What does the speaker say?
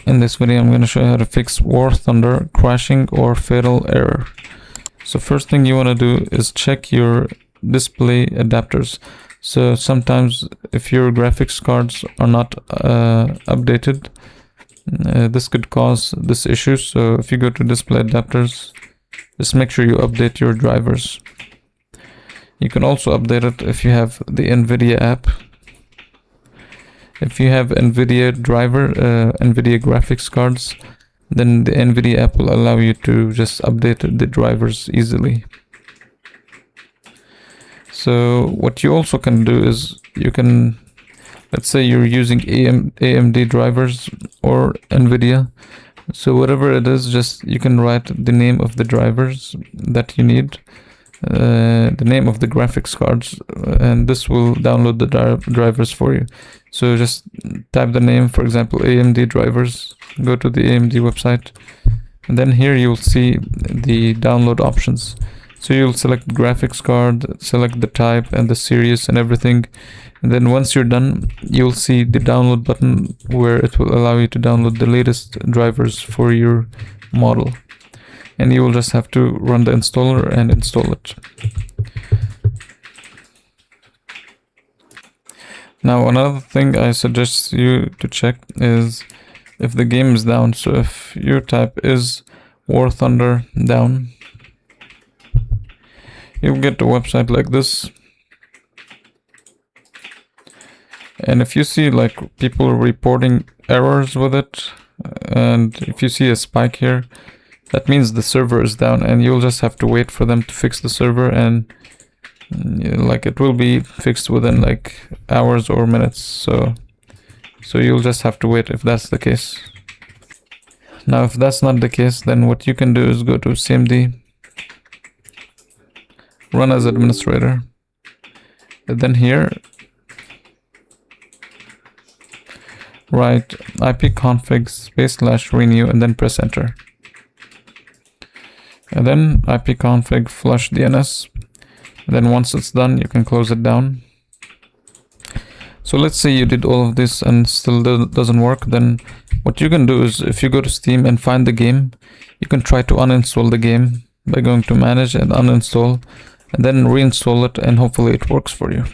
In this video, I'm going to show you how to fix War Thunder crashing or fatal error. So first thing you want to do is check your display adapters. So sometimes if your graphics cards are not updated, this could cause this issue. So if you go to display adapters, just make sure you update your drivers. You can also update it if you have the NVIDIA app. If you have NVIDIA driver, NVIDIA graphics cards, then the NVIDIA app will allow you to just update the drivers easily. So what you also can do is you can, let's say you're using AMD drivers or NVIDIA. So whatever it is, just you can write the name of the drivers that you need, the name of the graphics cards, and this will download the drivers for you. So just type the name, for example, AMD drivers, go to the AMD website, and then here you'll see the download options. So you'll select graphics card, select the type and the series and everything. And then once you're done, you'll see the download button where it will allow you to download the latest drivers for your model. And you will just have to run the installer and install it. Now another thing I suggest you to check is if the game is down. So if your type is War Thunder down, you'll get a website like this. And if you see like people reporting errors with it, and if you see a spike here, that means the server is down, and you'll just have to wait for them to fix the server, and like it will be fixed within like hours or minutes. So you'll just have to wait if that's the case. Now if that's not the case, then what you can do is go to CMD, run as administrator, and then here write ipconfig /renew and then press enter. And then ipconfig flush DNS. And then once it's done, you can close it down. So let's say you did all of this and still doesn't work. Then what you can do is if you go to Steam and find the game, you can try to uninstall the game by going to manage and uninstall, and then reinstall it, and hopefully it works for you.